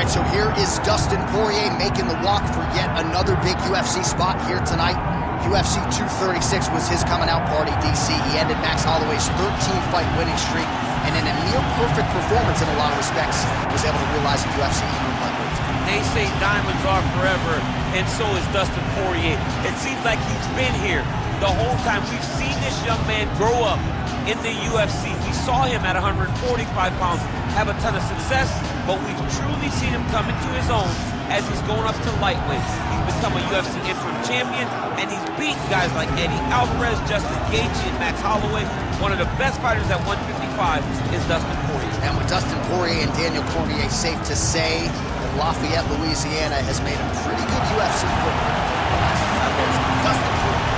right, so here is Dustin Poirier making the walk for yet another big UFC spot here tonight. UFC 236 was his coming out party, DC. He ended Max Holloway's 13-fight winning streak, and in a near-perfect performance in a lot of respects, was able to realize a UFC interim lightweight. They say diamonds are forever, and so is Dustin Poirier. It seems like he's been here the whole time. We've seen this young man grow up in the UFC. We saw him at 145 pounds have a ton of success, but we've truly seen him come into his own as he's going up to lightweight. He's become a UFC interim champion, and he's beaten guys like Eddie Alvarez, Justin Gaethje, and Max Holloway. One of the best fighters at 155 is Dustin Poirier. And with Dustin Poirier and Daniel Cormier, safe to say that Lafayette, Louisiana has made a pretty good UFC footprint. Dustin Poirier.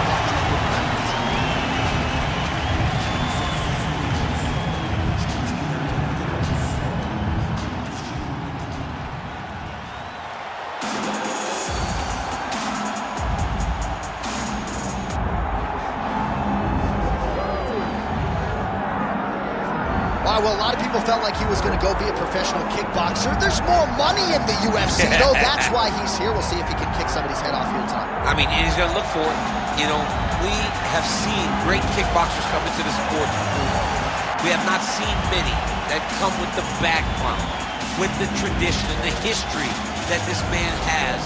Well, a lot of people felt like he was going to go be a professional kickboxer. There's more money in the UFC, though. That's why he's here. We'll see if he can kick somebody's head off here tonight. I mean, he's going to look for it. You know, we have seen great kickboxers come into the sport. We have not seen many that come with the background, with the tradition and the history that this man has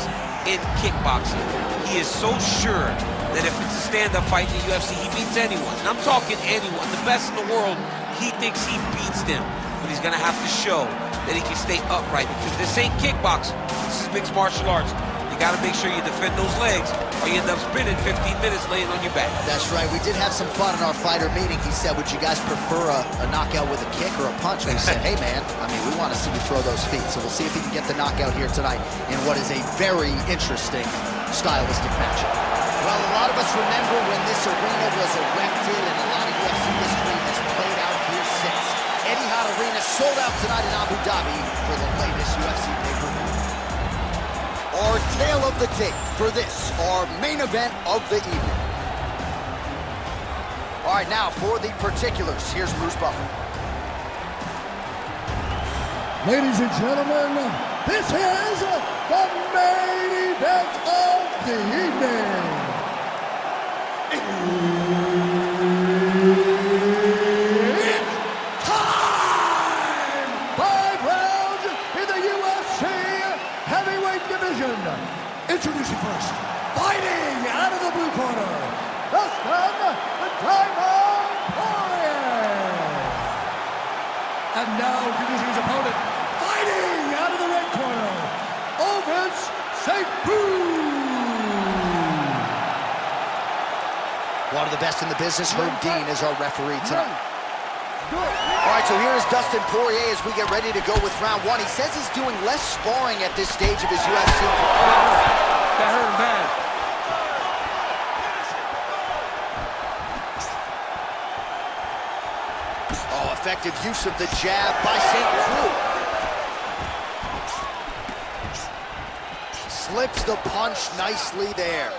in kickboxing. He is so sure that if it's a stand-up fight in the UFC, he beats anyone. And I'm talking anyone, the best in the world. He thinks he beats them, but he's gonna have to show that he can stay upright, because this ain't kickboxing. This is mixed martial arts. You gotta make sure you defend those legs, or you end up spinning 15 minutes laying on your back. That's right. We did have some fun in our fighter meeting. He said, would you guys prefer a knockout with a kick or a punch? And we said, hey man, I mean, we want to see you throw those feet. So we'll see if he can get the knockout here tonight in what is a very interesting stylistic matchup. Well, a lot of us remember when this arena was erected, and a lot of UFC history has played out here since. Etihad Arena sold out tonight in Abu Dhabi for the latest UFC pay-per-view. Our tale of the tape for this, our main event of the evening. All right, now for the particulars, here's Bruce Buffer. Ladies and gentlemen, this is the main event of the evening. It's time! 5 rounds in the UFC heavyweight division. Introducing first, fighting out of the blue corner, Dustin the Diamond Poirier. And now introducing his opponent, fighting out of the red corner, Ovince. One of the best in the business, Herb Dean, is our referee tonight. All right, so here is Dustin Poirier as we get ready to go with round one. He says he's doing less sparring at this stage of his UFC career. That hurt him bad. Oh, effective use of the jab by St. Preux. Slips the punch nicely there.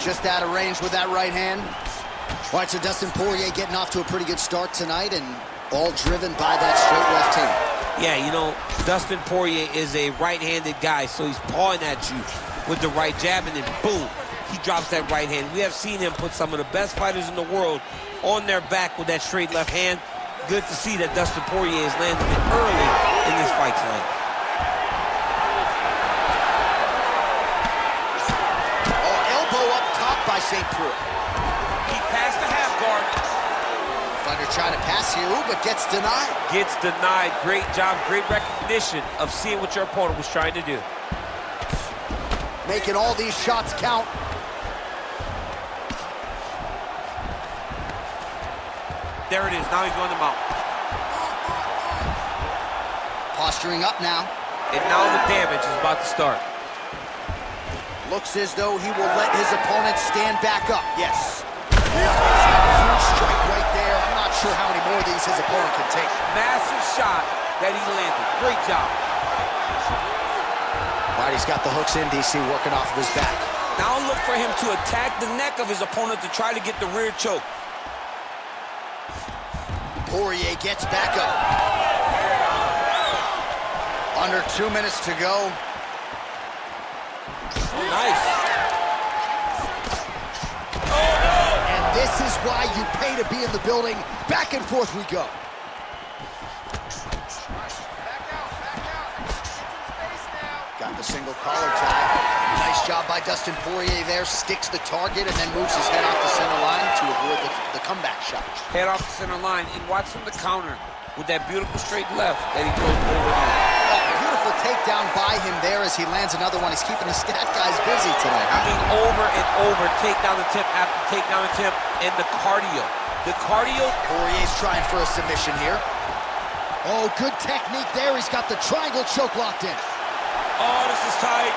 Just out of range with that right hand. All right, so Dustin Poirier getting off to a pretty good start tonight, and all driven by that straight left hand. Yeah, you know, Dustin Poirier is a right-handed guy, so he's pawing at you with the right jab, and then boom, he drops that right hand. We have seen him put some of the best fighters in the world on their back with that straight left hand. Good to see that Dustin Poirier is landing it early in this fight tonight. By St. Preux. He passed the half guard. Fighter trying to pass here, but gets denied. Gets denied. Great job, great recognition of seeing what your opponent was trying to do. Making all these shots count. There it is. Now he's going to mount. Posturing up now. And now the damage is about to start. Looks as though he will let his opponent stand back up. Yes. Huge strike right there. I'm not sure how many more of these his opponent can take. Massive shot that he landed. Great job. All right, he's got the hooks in, DC, working off of his back. Now look for him to attack the neck of his opponent to try to get the rear choke. Poirier gets back up. Under 2 minutes to go. Nice. And this is why you pay to be in the building. Back and forth we go. Got the single collar tie. Nice job by Dustin Poirier there. Sticks the target and then moves his head off the center line to avoid the comeback shot. Head off the center line, and watch him the counter with that beautiful straight left that he goes over there. Oh, beautiful takedown by him there as he lands another one. He's keeping his stat guys busy tonight. I mean, over and over, takedown attempt after takedown attempt, and the cardio. The cardio. Poirier's trying for a submission here. Oh, good technique there. He's got the triangle choke locked in. Oh, this is tight.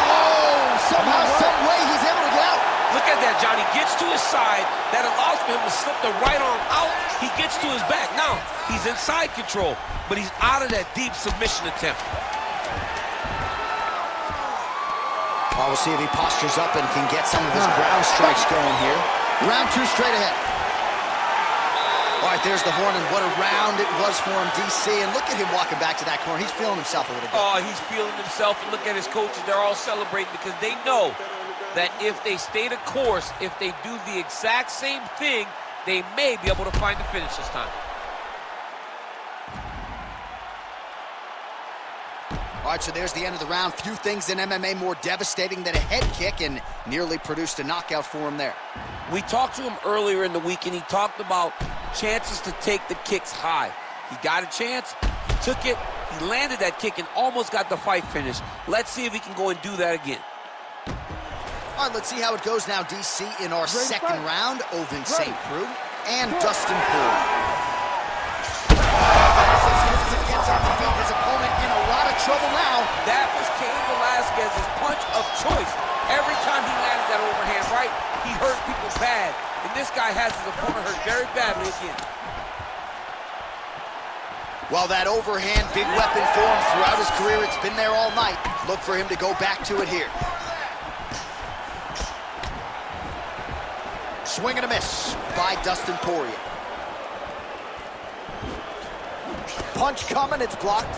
Oh, somehow, some way, he's able to get out. Look at that, Johnny. Gets to his side. That allows for him to slip the right arm out. He gets to his back. Now, he's in side control, but he's out of that deep submission attempt. Well, we'll see if he postures up and can get some of his ground strikes going here. Round 2 straight ahead. All right, there's the horn, and what a round it was for him, DC. And look at him walking back to that corner. He's feeling himself a little bit. Oh, he's feeling himself, and look at his coaches. They're all celebrating because they know that if they stay the course, if they do the exact same thing, they may be able to find the finish this time. All right, so there's the end of the round. Few things in MMA more devastating than a head kick, and nearly produced a knockout for him there. We talked to him earlier in the week, and he talked about chances to take the kicks high. He got a chance, he took it, he landed that kick, and almost got the fight finished. Let's see if he can go and do that again. All right, let's see how it goes now, DC, in our second round. Ovince Preux and Dustin Poirier. Gets up to beat his opponent in a lot of trouble now. That was Cain Velasquez's punch of choice. Every time he landed that overhand right, he hurt people bad. And this guy has his opponent hurt very badly again. Well, that overhand, big weapon for him throughout his career. It's been there all night. Look for him to go back to it here. Swing and a miss by Dustin Poirier. Punch coming, it's blocked.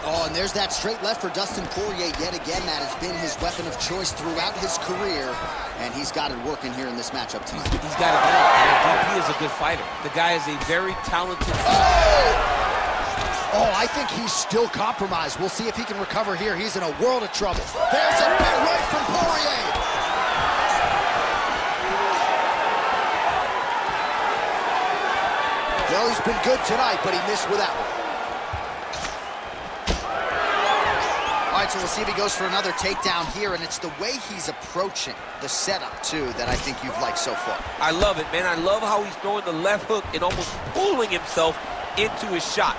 Oh, and there's that straight left for Dustin Poirier yet again. That has been his weapon of choice throughout his career, and he's got it working here in this matchup tonight. He's got it done. He is a good fighter. The guy is a very talented Oh, I think he's still compromised. We'll see if he can recover here. He's in a world of trouble. There's a big right from Poirier. Well, he's been good tonight, but he missed with that one. All right, so we'll see if he goes for another takedown here, and it's the way he's approaching the setup, too, that I think you've liked so far. I love it, man. I love how he's throwing the left hook and almost pulling himself into his shot.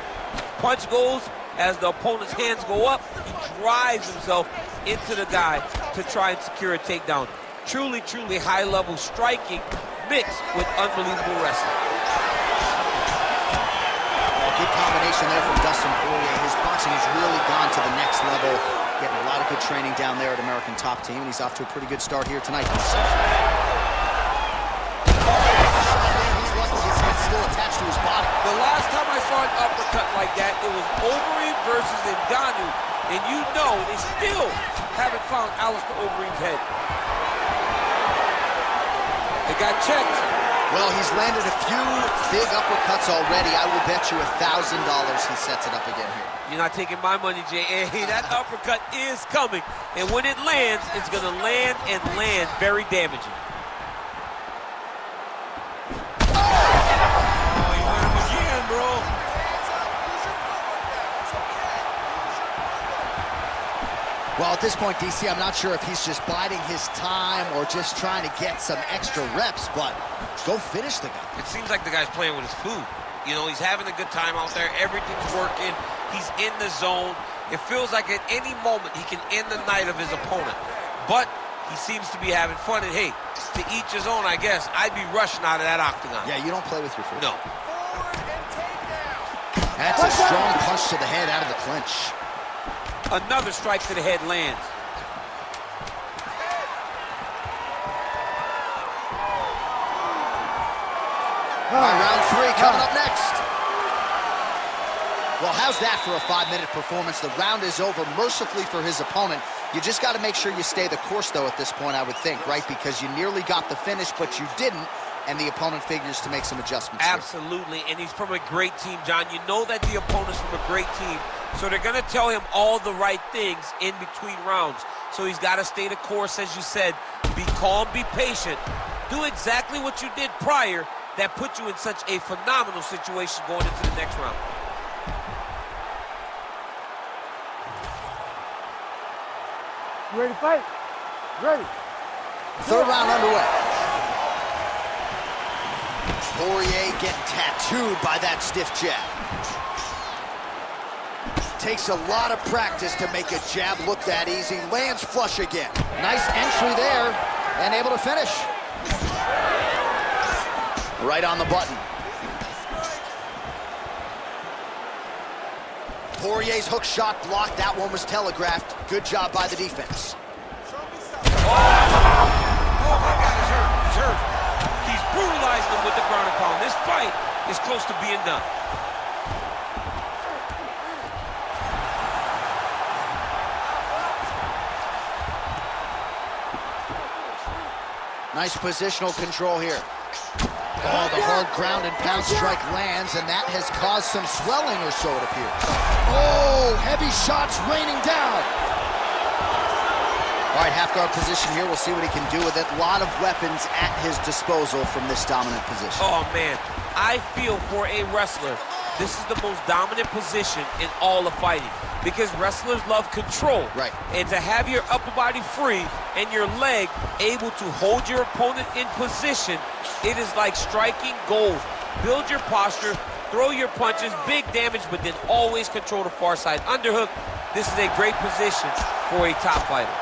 Punch goes, as the opponent's hands go up, he drives himself into the guy to try and secure a takedown. Truly, truly high-level striking mixed with unbelievable wrestling. Good combination there from Dustin Poirier. His boxing has really gone to the next level. Getting a lot of good training down there at American Top Team, and he's off to a pretty good start here tonight. He's still attached to his body. The last time I saw an uppercut like that, it was Overeem versus Ngannou, and you know they still haven't found Alistair Overeem's head. They got checked. Well, he's landed a few big uppercuts already. I will bet you $1,000 he sets it up again here. You're not taking my money, Jay. Hey, that uppercut is coming. And when it lands, it's going to land and land very damaging. Oh, you hurt him again, bro. Well, at this point, DC, I'm not sure if he's just biding his time or just trying to get some extra reps, but go finish the guy. It seems like the guy's playing with his food. You know, he's having a good time out there. Everything's working. He's in the zone. It feels like at any moment he can end the night of his opponent. But he seems to be having fun. And, hey, to each his own, I guess. I'd be rushing out of that octagon. Yeah, you don't play with your food. No. That's a strong punch to the head out of the clinch. Another strike to the head lands. All right, round 3 coming up next. Well, how's that for a 5-minute performance? The round is over mercifully for his opponent. You just got to make sure you stay the course, though, at this point, I would think, right? Because you nearly got the finish, but you didn't, and the opponent figures to make some adjustments. Absolutely, and he's from a great team, John. You know that the opponent's from a great team, so they're going to tell him all the right things in between rounds. So he's got to stay the course, as you said. Be calm, be patient. Do exactly what you did prior that put you in such a phenomenal situation going into the next round. You ready to fight? Ready. Third round underway. Poirier getting tattooed by that stiff jab. Takes a lot of practice to make a jab look that easy. Lands flush again. Nice entry there, and able to finish. Right on the button. Poirier's hook shot blocked. That one was telegraphed. Good job by the defense. Oh my God, he's hurt. He's brutalized him with the ground and pound. This fight is close to being done. Nice positional control here. Oh, the hard ground and pound strike lands, and that has caused some swelling, or so it appears. Oh, heavy shots raining down. All right, half guard position here. We'll see what he can do with it. A lot of weapons at his disposal from this dominant position. Oh, man, I feel for a wrestler, this is the most dominant position in all of fighting because wrestlers love control. Right. And to have your upper body free and your leg able to hold your opponent in position, it is like striking gold. Build your posture, throw your punches, big damage, but then always control the far side. Underhook, this is a great position for a top fighter.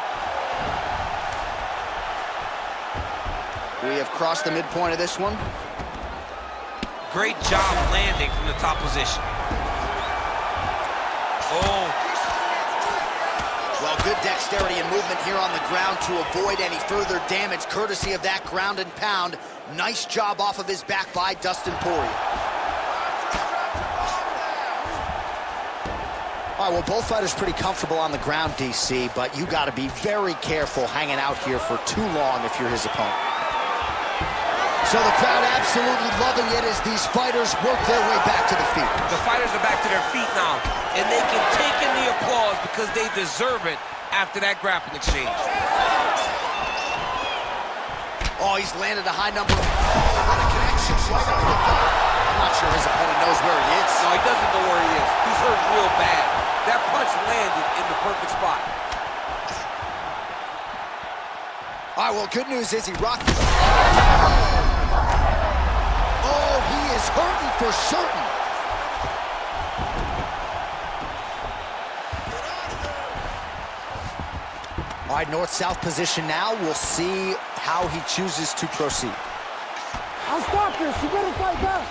We have crossed the midpoint of this one. Great job landing from the top position. Oh. Well, good dexterity and movement here on the ground to avoid any further damage, courtesy of that ground and pound. Nice job off of his back by Dustin Poirier. All right, well, both fighters pretty comfortable on the ground, DC, but you got to be very careful hanging out here for too long if you're his opponent. So the crowd absolutely loving it as these fighters work their way back to the feet. The fighters are back to their feet now, and they can take in the applause because they deserve it after that grappling exchange. Oh, he's landed a high number. Oh, what a connection. Right under the gut. I'm not sure his opponent knows where he is. No, he doesn't know where he is. He's hurt real bad. That punch landed in the perfect spot. All right, well, good news is he rocked it. Oh, he is hurting for certain. All right, north-south position now. We'll see how he chooses to proceed. I'll stop this. You better fight back.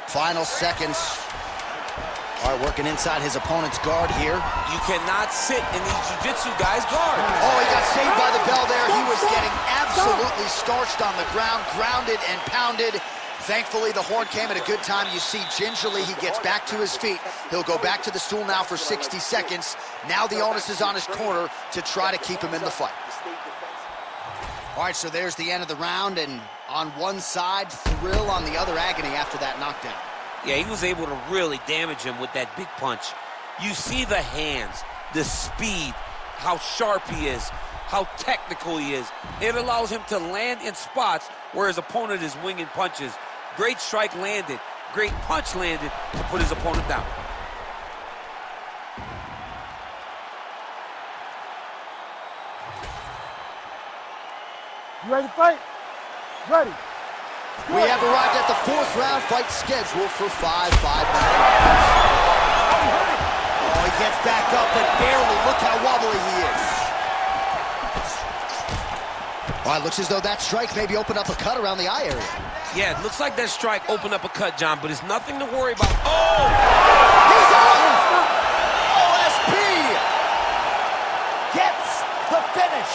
Final seconds. All right, working inside his opponent's guard here. You cannot sit in these jiu-jitsu guys' guard. Oh, he got saved by the bell there. He was getting absolutely starched on the ground, grounded and pounded. Thankfully, the horn came at a good time. You see, gingerly, he gets back to his feet. He'll go back to the stool now for 60 seconds. Now the onus is on his corner to try to keep him in the fight. All right, so there's the end of the round, and on one side, thrill, on the other, agony after that knockdown. Yeah, he was able to really damage him with that big punch. You see the hands, the speed, how sharp he is, how technical he is. It allows him to land in spots where his opponent is winging punches. Great strike landed, great punch landed to put his opponent down. You ready to fight? Ready. We have arrived at the fourth round fight scheduled for 5 5-minute rounds. Oh, he gets back up, but barely. Look how wobbly he is. All right, looks as though that strike maybe opened up a cut around the eye area. Yeah, it looks like that strike opened up a cut, John, but it's nothing to worry about. Oh! He's out! OSP gets the finish.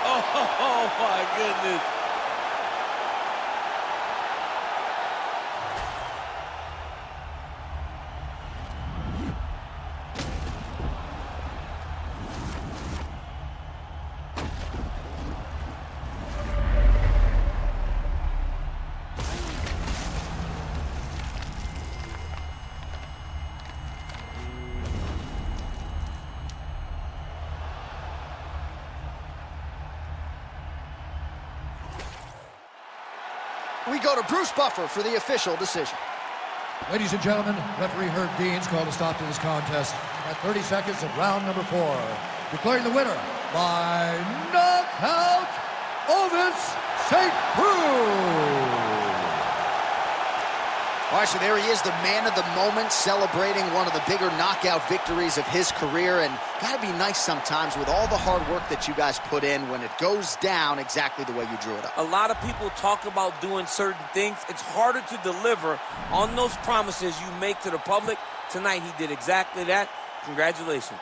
Oh, my goodness. We go to Bruce Buffer for the official decision. Ladies and gentlemen, referee Herb Deans called a stop to this contest at 30 seconds of round number 4, declaring the winner by knockout, Ovince St. Preux. All right, so there he is, the man of the moment, celebrating one of the bigger knockout victories of his career. And gotta be nice sometimes with all the hard work that you guys put in when it goes down exactly the way you drew it up. A lot of people talk about doing certain things. It's harder to deliver on those promises you make to the public. Tonight, he did exactly that. Congratulations.